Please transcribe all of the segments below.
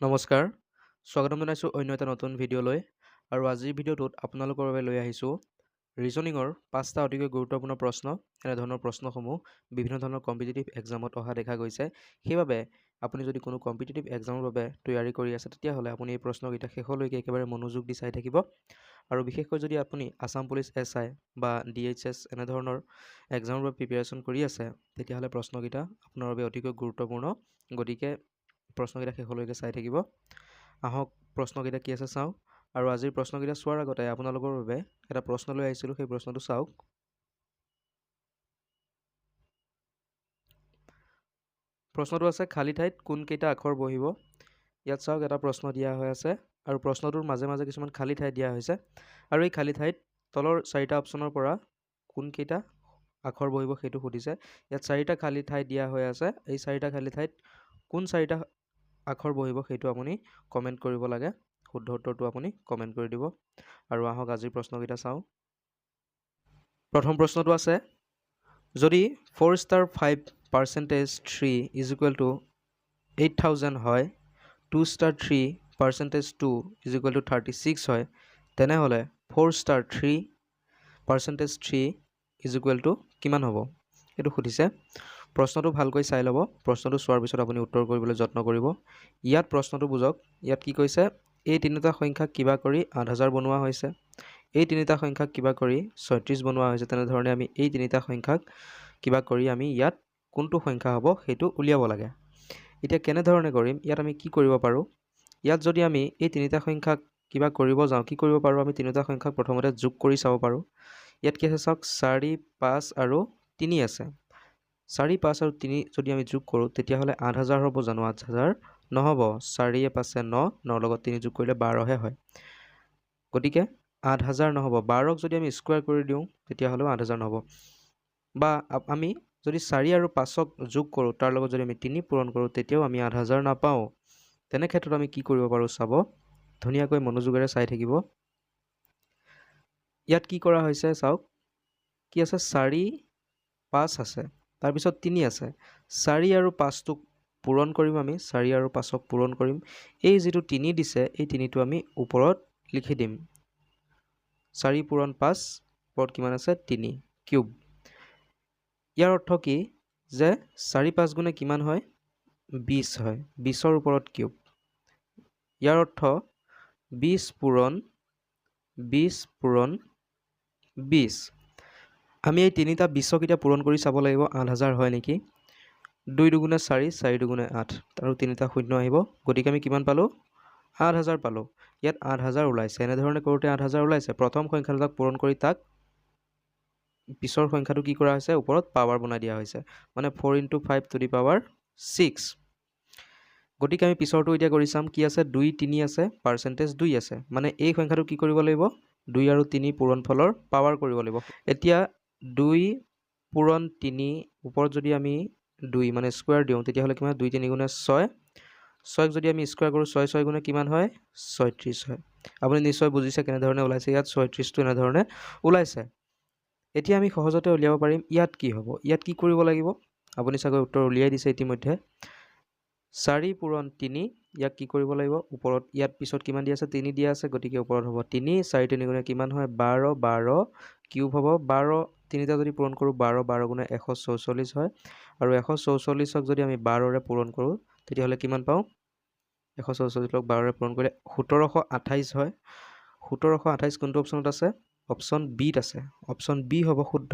নমস্কাৰ স্বাগতম জনাইছোঁ অন্য এটা নতুন ভিডিঅ'লৈ আৰু আজিৰ ভিডিঅ'টোত আপোনালোকৰ বাবে লৈ আহিছোঁ ৰিজনিঙৰ 5টা অতিকৈ গুৰুত্বপূৰ্ণ প্ৰশ্ন। এনেধৰণৰ প্ৰশ্নসমূহ বিভিন্ন ধৰণৰ কম্পিটিটিভ এক্সামত অহা দেখা গৈছে। সেইবাবে আপুনি যদি কোনো কম্পিটিটিভ এক্সামৰ বাবে তৈয়াৰী কৰি আছে তেতিয়াহ'লে আপুনি এই প্ৰশ্নকেইটা শেষলৈকে একেবাৰে মনোযোগ দি চাই থাকিব আৰু বিশেষকৈ যদি আপুনি আছাম পুলিচ SI বা DHS এনেধৰণৰ এক্সামৰ বাবে প্ৰিপেৰেশ্যন কৰি আছে তেতিয়াহ'লে প্ৰশ্নকেইটা আপোনাৰ বাবে অতিকৈ গুৰুত্বপূৰ্ণ। গতিকে প্ৰশ্নকেইটা শেষলৈকে চাই থাকিব। আহক প্ৰশ্নকেইটা কি আছে চাওঁ আৰু আজিৰ প্ৰশ্নকেইটা চোৱাৰ আগতে আপোনালোকৰ বাবে এটা প্ৰশ্ন লৈ আহিছিলোঁ, সেই প্ৰশ্নটো চাওক। প্ৰশ্নটো আছে খালী ঠাইত কোনকেইটা আখৰ বহিব। ইয়াত চাওক এটা প্ৰশ্ন দিয়া হৈ আছে আৰু প্ৰশ্নটোৰ মাজে মাজে কিছুমান খালী ঠাই দিয়া হৈছে আৰু এই খালী ঠাইত তলৰ 4টা অপশ্যনৰ পৰা কোনকেইটা আখৰ বহিব সেইটো সুধিছে। ইয়াত 4টা খালী ঠাই দিয়া হৈ আছে। এই 4টা খালী ঠাইত কোন 4টা আখৰ বহিব সেইটো আপুনি কমেণ্ট কৰিব লাগে। শুদ্ধ উত্তৰটো আপুনি কমেণ্ট কৰি দিব আৰু আহক আজিৰ প্ৰশ্নকেইটা চাওঁ। প্ৰথম প্ৰশ্নটো আছে যদি 4 ষ্টাৰ 5% 3 ইজ ইকুৱেল টু 8000 হয়, 2 ষ্টাৰ 3% 2 ইজ ইকুৱেল টু 36 হয়, তেনেহ'লে 4 ষ্টাৰ 3% 3 ইজ ইকুৱেল টু কিমান হ'ব এইটো সুধিছে। প্ৰশ্নটো ভালকৈ চাই ল'ব। প্ৰশ্নটো চোৱাৰ পিছত আপুনি উত্তৰ কৰিবলৈ যত্ন কৰিব। ইয়াত প্ৰশ্নটো বুজক। ইয়াত কি কৈছে, এই তিনিটা সংখ্যাক কিবা কৰি 8000 বনোৱা হৈছে, এই তিনিটা সংখ্যাক কিবা কৰি 36 বনোৱা হৈছে। তেনেধৰণে আমি এই তিনিটা সংখ্যাক কিবা কৰি আমি ইয়াত কোনটো সংখ্যা হ'ব সেইটো উলিয়াব লাগে। এতিয়া কেনেধৰণে কৰিম, ইয়াত আমি কি কৰিব পাৰোঁ, ইয়াত যদি আমি এই তিনিটা সংখ্যাক কিবা কৰিব যাওঁ কি কৰিব পাৰোঁ, আমি তিনিটা সংখ্যাক প্ৰথমতে যোগ কৰি চাব পাৰোঁ। ইয়াত কি আছে চাওক, 4, 5 আৰু 3 আছে। 4, 5 আৰু 3 যদি আমি যোগ কৰোঁ তেতিয়াহ'লে 8000 হ'ব জানো? 8000 নহ'ব। 4 5 9, 9 লগত 3 যোগ কৰিলে 12হে হয়। গতিকে 8000 নহ'ব। 12ক যদি আমি স্কুৱাৰ কৰি দিওঁ তেতিয়াহ'লেও 8000 নহ'ব। বা আমি যদি 4 আৰু 5ক যোগ কৰোঁ তাৰ লগত যদি আমি 3 পূৰণ কৰোঁ তেতিয়াও আমি 8000 নাপাওঁ। তেনে ক্ষেত্ৰত আমি কি কৰিব পাৰোঁ চাব, ধুনীয়াকৈ মনোযোগেৰে চাই থাকিব। ইয়াত কি কৰা হৈছে চাওক, কি আছে 4, 5 আছে, তাৰপিছত 3 আছে। 4 আৰু 5টোক পূৰণ কৰিম আমি, 4 আৰু 5ক পূৰণ কৰিম। এই যিটো 3 দিছে এই 3টো আমি ওপৰত লিখি দিম। 4 পূৰণ 5 ওপৰত কিমান আছে 3 কিউব। ইয়াৰ অৰ্থ কি যে 4 5 গুণে কিমান হয় 20 হয়, 20ৰ ওপৰত কিউব। ইয়াৰ অৰ্থ 20 পূৰণ 20। আমি এই তিনিটা 20ক এতিয়া পূৰণ কৰি চাব লাগিব 8000 হয় নেকি। 2 দুগুণে 4, 4 দুগুণে 8 আৰু 3টা শূন্য আহিব। গতিকে আমি কিমান পালোঁ 8000 পালোঁ। ইয়াত 8000 ওলাইছে। এনেধৰণে কৰোঁতে 8000 ওলাইছে। প্ৰথম সংখ্যাটোক পূৰণ কৰি তাক পিছৰ সংখ্যাটো কি কৰা হৈছে, ওপৰত পাৱাৰ বনাই দিয়া হৈছে, মানে 4 × 5 টু দি পাৱাৰ 6। গতিকে আমি পিছৰটো এতিয়া কৰি চাম। কি আছে 2, 3 আছে, পাৰ্চেণ্টেজ 2 আছে, মানে এই সংখ্যাটো কি কৰিব লাগিব 2 আৰু 3 পূৰণফলৰ পাৱাৰ কৰিব লাগিব। এতিয়া 2 পূৰণ 3 ওপৰত যদি আমি 2 মানে স্কুৱাৰ দিওঁ তেতিয়াহ'লে কিমান 2 3 গুণে 6, 6ক যদি আমি স্কুৱাৰ কৰোঁ 6 6 গুণে কিমান হয় 36 হয়। আপুনি নিশ্চয় বুজিছে কেনেধৰণে ওলাইছে। ইয়াত 36টো এনেধৰণে ওলাইছে। এতিয়া আমি সহজতে উলিয়াব পাৰিম ইয়াত কি হ'ব। ইয়াত কি কৰিব লাগিব, আপুনি চাগৈ উত্তৰ উলিয়াই দিছে ইতিমধ্যে। 4 পূৰণ 3, ইয়াক কি কৰিব লাগিব ওপৰত, ইয়াত পিছত কিমান দিয়া আছে 3 দিয়া আছে, গতিকে ওপৰত হ'ব 3, 4 3 গুণে কিমান হয় 12, 12 কিউব হ'ব। 12 তিনিটা যদি পূৰণ কৰোঁ 12, 12 গুণে 144 হয় আৰু 144ক যদি আমি 12ৰে পূৰণ কৰোঁ তেতিয়াহ'লে কিমান পাওঁ, 144ক 12ৰে পূৰণ কৰিলে 1728 হয়। 1728 কোনটো অপশ্যনত আছে, অপশ্যন বিত আছে। অপশ্যন বি হ'ব শুদ্ধ।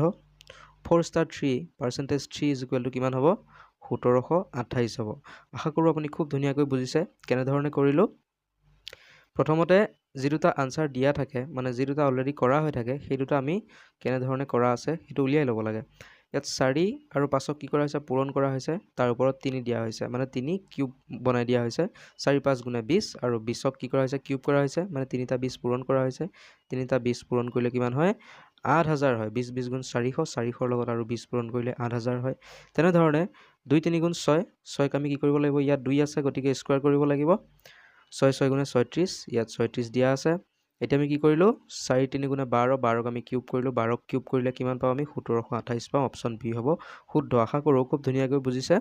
4 ষ্টাৰ 3% 3 ইজ ইকুৱেল টু কিমান হ'ব 1728 হ'ব। আশা কৰোঁ আপুনি খুব ধুনীয়াকৈ বুজিছে কেনেধৰণে কৰিলোঁ। প্ৰথমতে যি দুটা আনচাৰ দিয়া থাকে, মানে যি দুটা অলৰেডি কৰা হৈ থাকে, সেই দুটা আমি কেনেধৰণে কৰা আছে সেইটো উলিয়াই ল'ব লাগে। ইয়াত 4 আৰু 5ক কি কৰা হৈছে পূৰণ কৰা হৈছে, তাৰ ওপৰত 3 দিয়া হৈছে, মানে 3 কিউব বনাই দিয়া হৈছে। 4 5 গুণে 20 আৰু 20ক কি কৰা হৈছে কিউব কৰা হৈছে, মানে 3টা 20 পূৰণ কৰা হৈছে। 3টা 20 পূৰণ কৰিলে কিমান হয় 8000 হয়। 20 20 গুণ 400, 400ৰ লগত আৰু 20 পূৰণ কৰিলে 8000 হয়। তেনেধৰণে 2 3 গুণ 6, 6ক আমি কি কৰিব লাগিব, ইয়াত 2 আছে গতিকে স্কুৱাৰ কৰিব লাগিব। 6 6 গুণে 36, ইয়াত 36 দিয়া আছে। এতিয়া আমি কি কৰিলোঁ 4 3 গুণে 12, 12ক আমি কিউব কৰিলোঁ। 12ক কিউব কৰিলে কিমান পাওঁ আমি 1728 পাওঁ। অপশ্যন বি হ'ব শুদ্ধ। আশা কৰোঁ খুব ধুনীয়াকৈ বুজিছে।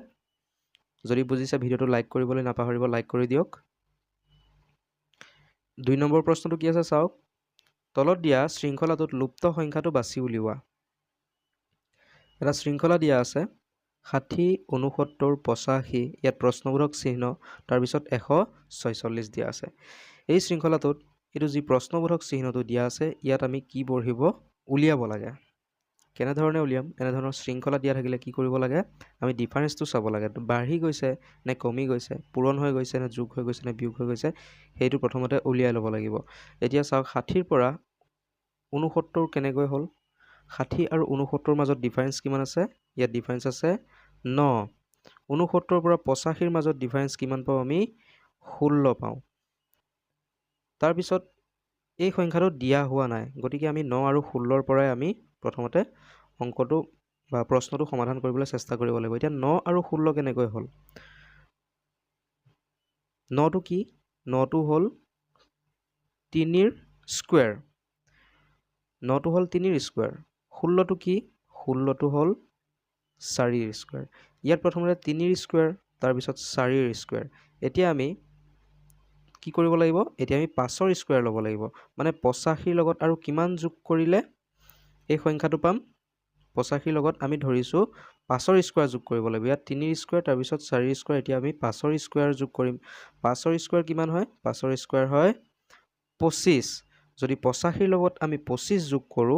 যদি বুজিছে ভিডিঅ'টো লাইক কৰিবলৈ নাপাহৰিব, লাইক কৰি দিয়ক। 2 নম্বৰ প্ৰশ্নটো কি আছে চাওক তলত দিয়া শৃংখলাটোত লুপ্ত সংখ্যাটো বাছি উলিওৱা এটা শৃংখলা দিয়া আছে 60 69 85 ইয়াত প্ৰশ্নবোধক চিহ্ন তাৰপিছত 146 দিয়া আছে এই শৃংখলাটোত এইটো যি প্ৰশ্নবোধক চিহ্নটো দিয়া আছে ইয়াত আমি কি পঢ়িব উলিয়াব লাগে কেনেধৰণে উলিয়াম এনেধৰণৰ শৃংখলা দিয়া থাকিলে কি কৰিব লাগে আমি ডিফাৰেন্সটো চাব লাগে বাঢ়ি গৈছে নে কমি গৈছে পূৰণ হৈ গৈছে নে যোগ হৈ গৈছে নে বিয়োগ হৈ গৈছে সেইটো প্ৰথমতে উলিয়াই ল'ব লাগিব এতিয়া চাওক 60 ৰ পৰা 69 কেনেকৈ হ'ল 60 আৰু 69 মাজত ডিফাৰেন্স কিমান আছে ইয়াত ডিফাৰেন্স আছে 9 69 পৰা 85 ৰ মাজত ডিফাৰেন্স কিমান পাওঁ আমি 16 পাওঁ তাৰ পিছত এই সংখ্যাটো দিয়া হোৱা নাই গতিকে আমি 9 আৰু 16 ৰ পৰাই আমি প্ৰথমতে অংকটো বা প্ৰশ্নটো সমাধান কৰিবলৈ চেষ্টা কৰিব লাগিব এতিয়া 9 আৰু 16 কেনেকৈ হ'ল 9 টো কি 9 টো হ'ল 3 ৰ স্কয়াৰ 9 টো হ'ল 3 ৰ স্কয়াৰ 16 টো কি 16 টো হ'ল 4 ৰ স্কয়াৰ ইয়াত প্ৰথমতে 3 ৰ স্কয়াৰ তাৰ পিছত 4 ৰ স্কয়াৰ এতিয়া আমি কি কৰিব লাগিব এতিয়া আমি 5 ৰ স্কয়াৰ ল'ব লাগিব মানে 85 ৰ লগত আৰু কিমান যোগ কৰিলে এই সংখ্যাটো পাম 85 ৰ লগত আমি ধৰিছো 5 ৰ স্কয়াৰ যোগ কৰিব লাগিব ইয়াত 3 ৰ স্কয়াৰ তাৰ পিছত 4 ৰ স্কয়াৰ এতিয়া আমি 5 ৰ স্কয়াৰ যোগ কৰিম 5 ৰ স্কয়াৰ কিমান হয় 5 ৰ স্কয়াৰ হয় 25 যদি 85 ৰ লগত আমি 25 যোগ কৰো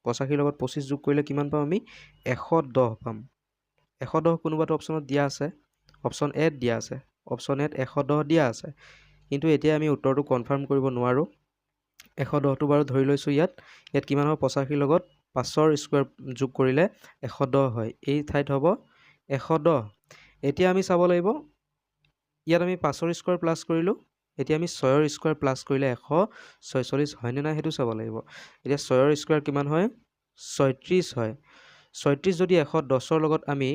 85 ৰ লগত 25 যোগ কৰিলে কিমান পাম আমি 110 পাম 110 কোনোবাটো অপচনত দিয়া আছে অপচন এ দিয়া আছে অপচন এত 110 দিয়া আছে কিন্তু এতিয়া আমি উত্তৰটো কনফাৰ্ম কৰিব নোৱাৰো 110 টো বাৰু ধৰি লৈছো ইয়াত কিমান হ'ব 85 লগত 5 ৰ স্কয়াৰ যোগ কৰিলে 110 হয় এই ঠাইত হ'ব 110 এতিয়া আমি চাব লাগিব ইয়াত আমি 5 ৰ স্কয়াৰ প্লাস কৰিলো এতিয়া আমি 6 ৰ স্কয়াৰ প্লাস কৰিলে 146 হয় নে নাই হেতু চাব লাগিব এতিয়া 6 ৰ স্কয়াৰ কিমান হয় 36 হয় 36 যদি 110 ৰ লগত আমি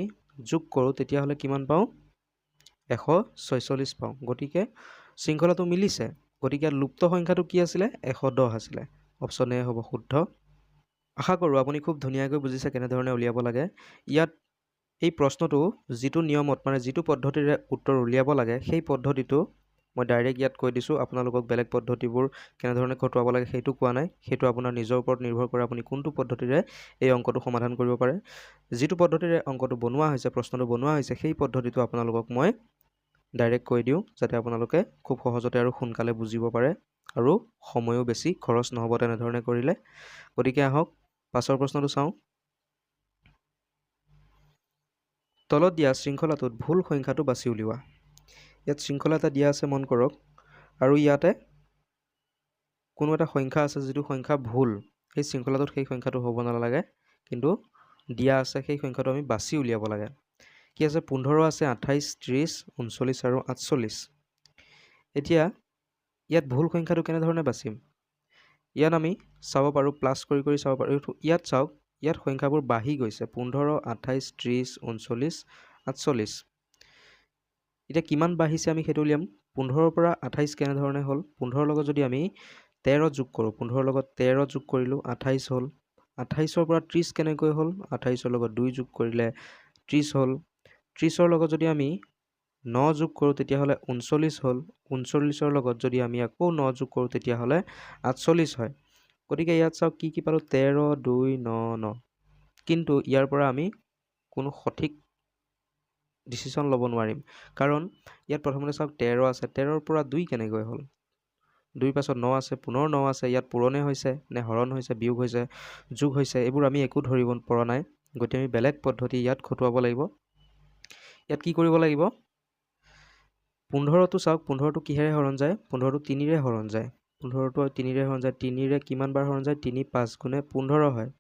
যোগ কৰো তেতিয়া হলে কিমান পাও 146 পাও গতিকে শৃংখলাটো মিলিছে গতিকে লুপ্ত সংখ্যাটো কি আছিল 110 আছিল অপচন এ হ'ব শুদ্ধ আশা কৰো আপুনি খুব ধুনিয়াকৈ বুজিছে কেনে ধৰণে উলিয়াব লাগে ইয়াত এই প্ৰশ্নটো যিটো নিয়মত মানে যিটো পদ্ধতিৰে উত্তৰ উলিয়াব লাগে সেই পদ্ধতিটো মই ডাইৰেক্ট ইয়াত কৈ দিছো আপোনালোকক বেলেগ পদ্ধতিবোৰ কেনে ধৰণে খটুৱাব লাগে সেইটো কোৱা নাই সেইটো আপোনাৰ নিজৰ ওপৰত নিৰ্ভৰ কৰে আপুনি কোনটো পদ্ধতিৰে এই অংকটো সমাধান কৰিব পাৰে যিটো পদ্ধতিৰে অংকটো বনোৱা হৈছে প্ৰশ্নটো বনোৱা হৈছে সেই পদ্ধতিটো আপোনালোকক মই ডাইৰেক্ট কৈ দিও যাতে আপোনালোকে খুব সহজতে আৰু সোনকালে বুজিব পাৰে আৰু সময়ও বেছি খৰচ নহব তেনে ধৰণে কৰিলে গতিকে আহক পাছৰ প্ৰশ্নটো চাও তলত দিয়া শৃংখলাটোত ভুল সংখ্যাটো বাছি উলিওৱা ইয়াত শৃংখলা এটা দিয়া আছে মন কৰক আৰু ইয়াতে কোনো এটা সংখ্যা আছে যেটো সংখ্যা ভুল এই শৃংখলাটোত সেই সংখ্যাটো হ'ব নালাগে কিন্তু দিয়া আছে সেই সংখ্যাটো আমি বাছি উলিয়াব লাগে কি আছে 15 আছে 28 30 39 আৰু 48 এতিয়া ইয়াত ভুল সংখ্যাটো কেনে ধৰণে বাছিম ইয়াত আমি চাব পাৰো প্লাস কৰি চাব পাৰো ইয়াত চাওক ইয়াত সংখ্যাবোৰ বাঢ়ি গৈছে 15 28 30 39 48 এতিয়া কিমান বাঢ়িছে আমি হেতু উলিয়াম 15 ৰ পৰা 28 কেনে ধৰণে হ'ল 15 ৰ লগত যদি আমি 13 যোগ কৰো 15 ৰ লগত 13 যোগ কৰিলো 28 হ'ল 28 ৰ পৰা 30 কেনেকৈ হ'ল 28 ৰ লগত 2 যোগ কৰিলে 30 হ'ল 30 ৰ লগত যদি আমি 9 যোগ কৰো তেতিয়া হলে 39 হ'ল 39 ৰ লগত যদি আমি আকৌ 9 যোগ কৰো তেতিয়া হলে 48 হয় গতিকে ইয়াত চাওক কি পালো 13 2 9 9 কিন্তু ইয়াৰ পৰা আমি কোনো সঠিক ডিসিশন ল'ব নোৱাৰিম কাৰণ ইয়াত প্ৰথমতে চাওক 13 আছে 13 ৰ পৰা 2 কেনেকৈ হ'ল 2 পাছত 9 আছে পুনৰ 9 আছে ইয়াত পূৰণে হৈছে নে হৰণ হৈছে বিয়োগ হৈছে যোগ হৈছে এইবোৰ আমি একো ধৰিব পৰা নাই গতি আমি বেলেগ পদ্ধতি ইয়াত খটুৱাব লাগিব ইয়াত কি কৰিব লাগিব 15 টো চাওক 15 টো কিহেৰে হৰণ যায় 15 টো 3 ৰে হৰণ যায় 15 টো 3 ৰে হৰণ যায় 3 ৰে কিমান বাৰ হৰণ যায় 3 5 গুণে 15 হয়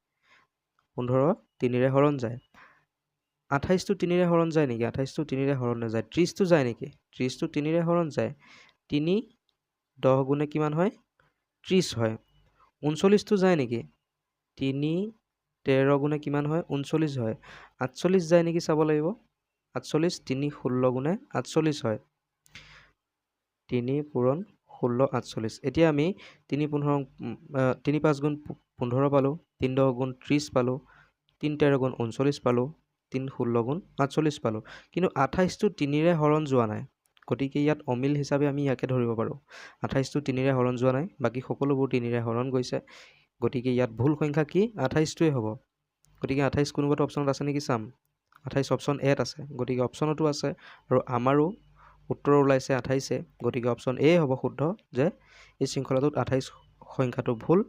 15 3 ৰে হৰণ যায় 28 টো 3 ৰে হৰণ যায় নেকি 28 টো 3 ৰে হৰণ নাযায় 30 টো যায় নেকি 30 টো 3 ৰে হৰণ যায় 3 10 গুণে কিমান হয় 30 হয় 39 টো যায় নেকি 3 13 গুণে কিমান হয় 39 হয় 48 যায় নেকি চাব লাগিব 48 3 16 গুণে 48 হয় 3 পূৰণ 16 48 এতিয়া আমি 3 5 গুণ 15 পালো 3 10 গুণ 30 পালো 3 13 গুণ 39 পালো 3 16 গুণ 48 পালো কিন্তু 28 টো 3 ৰে হৰণ যোৱা নাই গতিকে ইয়াত অমিল হিচাপে আমি ইয়াকে ধৰিব পাৰোঁ। 28টো 3ৰে হৰণ যোৱা নাই, বাকী সকলোবোৰ 3ৰে হৰণ গৈছে। গতিকে ইয়াত ভুল সংখ্যা কি? 28টোৱে হ'ব। গতিকে 28 কোনোবাটো অপশ্যনত আছে নেকি চাম। 28 অপশ্যন এত আছে, গতিকে অপশ্যনতো আছে আৰু আমাৰো উত্তৰ ওলাইছে 28। গতিকে অপশ্যন এ হ'ব শুদ্ধ যে এই শৃংখলাটোত 28 সংখ্যাটো ভুল।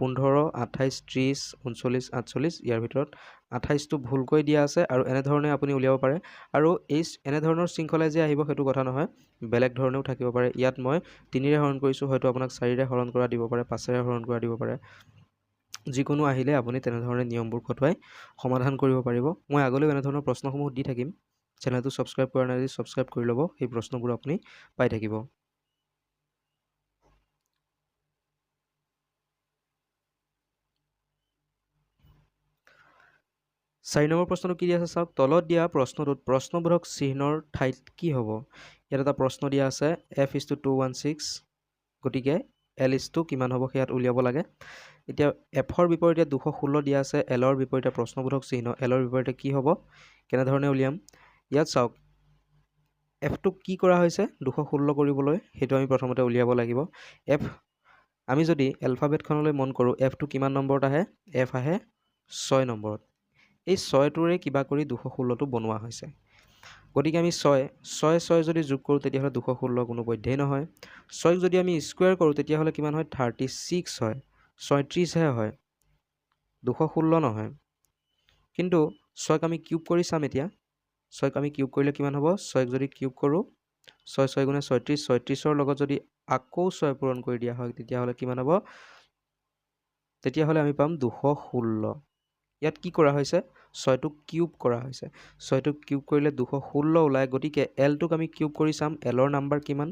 15, 28, 30, 39, 48 ইয়াৰ ভিতৰত 28টো ভুলকৈ দিয়া আছে আৰু এনেধৰণে আপুনি উলিয়াব পাৰে। আৰু এই এনেধৰণৰ শৃংখলাই যে আহিব সেইটো কথা নহয়, বেলেগ ধৰণেও থাকিব পাৰে। ইয়াত মই 3ৰে হৰণ কৰিছোঁ, হয়তো আপোনাক 4ৰে হৰণ কৰা দিব পাৰে, 5ৰে হৰণ কৰা দিব পাৰে। যিকোনো আহিলে আপুনি তেনেধৰণে নিয়মবোৰ খটুৱাই সমাধান কৰিব পাৰিব। মই আগলৈও এনেধৰণৰ প্ৰশ্নসমূহ দি থাকিম। চেনেলটো ছাবস্ক্ৰাইব কৰা নাই যদি ছাবস্ক্ৰাইব কৰি ল'ব, সেই প্ৰশ্নবোৰ আপুনি পাই থাকিব। 4 নম্বৰ প্ৰশ্নটো কি দিয়া আছে চাওক। তলত দিয়া প্ৰশ্নটোত প্ৰশ্নবোধক চিহ্নৰ ঠাইত কি হ'ব? ইয়াত এটা প্ৰশ্ন দিয়া আছে f:216, গতিকে l কিমান হ'ব সেয়াত উলিয়াব লাগে। এতিয়া এফৰ বিপৰীতে 216 দিয়া আছে, এলৰ বিপৰীতে প্ৰশ্নবোধক চিহ্ন এলৰ বিপৰীতে কি হ'ব, কেনেধৰণে উলিয়াম? ইয়াত চাওক এফটোক কি কৰা হৈছে 216 কৰিবলৈ, সেইটো আমি প্ৰথমতে উলিয়াব লাগিব। এফ আমি যদি এলফাবেটখনলৈ মন কৰোঁ, এফটো কিমান নম্বৰত আহে? এফ আহে 6 নম্বৰত। এই 6টোৰে কিবা কৰি 216টো বনোৱা হৈছে। গতিকে আমি 6 যদি যোগ কৰোঁ তেতিয়াহ'লে 216 কোনোপধ্যেই নহয়। 6ক যদি আমি স্কুৱেৰ কৰোঁ তেতিয়াহ'লে কিমান হয়? 36 হয়, 36হে হয়, 216 নহয়। কিন্তু 6ক আমি কিউব কৰি চাম এতিয়া। 6ক আমি কিউব কৰিলে কিমান হ'ব? 6ক যদি কিউব কৰোঁ, 6 6 গুণে 36, 36ৰ লগত যদি আকৌ 6 পূৰণ কৰি দিয়া হয় তেতিয়াহ'লে কিমান হ'ব? তেতিয়াহ'লে আমি পাম 216। ইয়াত কি কৰা হৈছে? 6টোক কিউব কৰা হৈছে। 6টোক কিউব কৰিলে 216 ওলায়। গতিকে এলটোক আমি কিউব কৰি চাম। এলৰ নাম্বাৰ কিমান?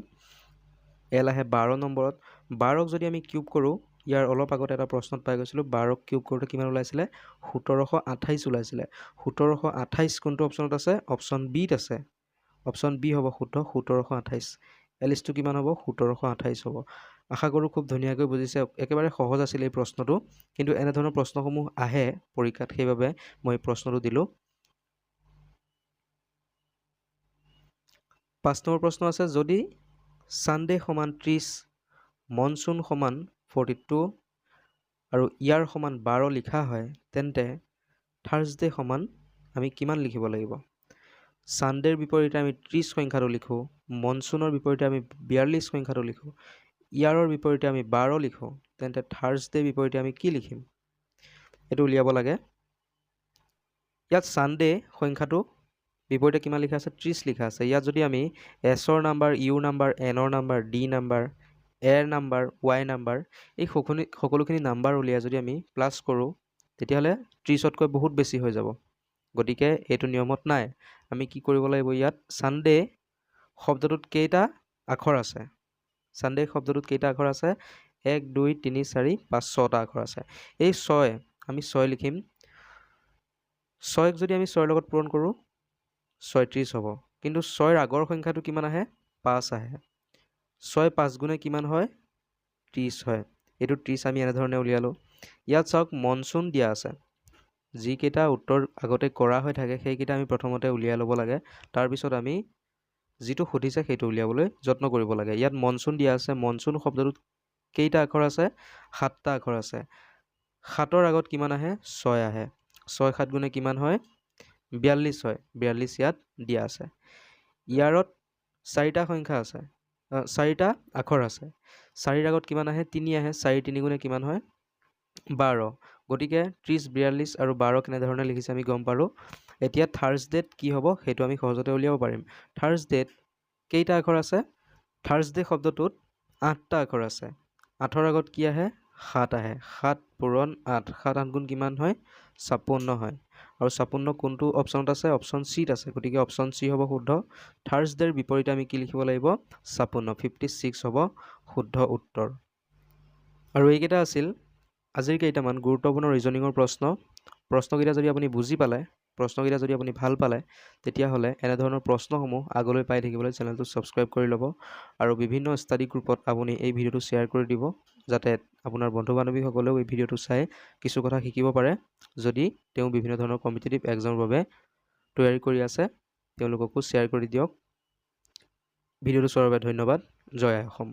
এল আহে 12 নম্বৰত। 12ক যদি আমি কিউব কৰোঁ, ইয়াৰ অলপ আগতে এটা প্ৰশ্নত পাই গৈছিলোঁ, 12ক কিউব কৰোঁতে কিমান ওলাইছিলে? 1728 ওলাইছিলে। 1728 কোনটো অপশ্যনত আছে? অপশ্যন বিত আছে। অপশ্যন বি হ'ব শুদ্ধ, 1728। এলটো কিমান হ'ব? 1728 হ'ব। আশা কৰোঁ খুব ধুনীয়াকৈ বুজিছে। একেবাৰে সহজ আছিল এই প্ৰশ্নটো, কিন্তু এনেধৰণৰ প্ৰশ্নসমূহ আহে পৰীক্ষাত, সেইবাবে মই প্ৰশ্নটো দিলোঁ। 5 নম্বৰ প্ৰশ্ন আছে, যদি ছানডে সমান 30, মনচুন সমান 42 আৰু ইয়াৰ সমান 12 লিখা হয়, তেন্তে থাৰ্ছডে সমান আমি কিমান লিখিব লাগিব? ছানডেৰ বিপৰীতে আমি 30 সংখ্যাটো লিখোঁ, মনচুনৰ বিপৰীতে আমি 42 সংখ্যাটো লিখোঁ, ইয়াৰৰ বিপৰীতে আমি 12 লিখোঁ, তেন্তে থাৰ্ছডে বিপৰীতে আমি কি লিখিম? এইটো উলিয়াব লাগে। ইয়াত ছানডে সংখ্যাটো বিপৰীতে কিমান লিখা আছে? 30 লিখা আছে। ইয়াত যদি আমি এছৰ নাম্বাৰ, ইউৰ নাম্বাৰ, এনৰ নাম্বাৰ, ডি নাম্বাৰ, এৰ নাম্বাৰ, ৱাই নাম্বাৰ, এই সকলোখিনি নাম্বাৰ উলিয়াই যদি আমি প্লাছ কৰোঁ তেতিয়াহ'লে 30তকৈ বহুত বেছি হৈ যাব। গতিকে এইটো নিয়মত নাই। আমি কি কৰিব লাগিব? ইয়াত ছানডে শব্দটোত কেইটা আখৰ আছে? ছানডে শব্দটোত কেইটা আখৰ আছে? 1 2 3 4 5 6টা আখৰ আছে। এই 6 আমি 6 লিখিম। 6ক যদি আমি 6ৰ লগত পূৰণ কৰোঁ 36 হ'ব। কিন্তু 6ৰ আগৰ সংখ্যাটো কিমান আহে? 5 আহে। 6 5 গুণে কিমান হয়? 30 হয়। এইটো 30 আমি এনেধৰণে উলিয়ালোঁ। ইয়াত চাওক মনচুন দিয়া আছে। যিকেইটা উত্তৰ আগতে কৰা হৈ থাকে সেইকেইটা আমি প্ৰথমতে উলিয়াই ল'ব লাগে। তাৰপিছত আমি যিটো সুধিছে সেইটো উলিয়াবলৈ যত্ন কৰিব লাগে। ইয়াত মনচুন দিয়া আছে। মনচুন শব্দটোত কেইটা আখৰ আছে? 7টা আখৰ আছে। 7ৰ আগত কিমান আহে? 6 আহে। 6 7 গুণে কিমান হয়? 42 হয়। 42 ইয়াত দিয়া আছে। ইয়াৰত 4টা সংখ্যা আছে, 4টা আখৰ আছে। 4ৰ আগত কিমান আহে? 3 আহে। 4 3 গুণে কিমান হয়? 12। গতিকে 30 42 আৰু 12 কেনেধৰণে লিখিছে আমি গম পালোঁ। এতিয়া থাৰ্ছডেত কি হ'ব সেইটো আমি সহজতে উলিয়াব পাৰিম। থাৰ্ছডেত কেইটা আখৰ আছে? থাৰ্ছডে শব্দটোত 8টা আখৰ আছে। 8ৰ আগত কি আহে? 7 আহে। 7 পূৰণ 8, 7 8 গুণ কিমান হয়? 56 হয়। আৰু 56 কোনটো অপশ্যনত আছে? অপশ্যন চিত আছে। গতিকে অপশ্যন চি হ'ব শুদ্ধ। থাৰ্ছডেৰ বিপৰীতে আমি কি লিখিব লাগিব? 56, 56 হ'ব শুদ্ধ উত্তৰ। আৰু এইকেইটা আছিল আজিৰ কেইটামান গুৰুত্বপূৰ্ণ ৰিজনিঙৰ প্ৰশ্নকেইটা যদি আপুনি বুজি পালে, প্ৰশ্নকেইটা যদি আপুনি ভাল পালে, তেতিয়াহ'লে এনেধৰণৰ প্ৰশ্নসমূহ আগলৈ পাই থাকিবলৈ চেনেলটো ছাবস্ক্ৰাইব কৰি ল'ব আৰু বিভিন্ন ষ্টাডি গ্ৰুপত আপুনি এই ভিডিঅ'টো শ্বেয়াৰ কৰি দিব, যাতে আপোনাৰ বন্ধু বান্ধৱীসকলেও এই ভিডিঅ'টো চাই কিছু কথা শিকিব পাৰে। যদি তেওঁ বিভিন্ন ধৰণৰ কম্পিটিটিভ এক্সামৰ বাবে তৈয়াৰী কৰি আছে, তেওঁলোককো শ্বেয়াৰ কৰি দিয়ক। ভিডিঅ'টো চোৱাৰ বাবে ধন্যবাদ। জয় আই অসম।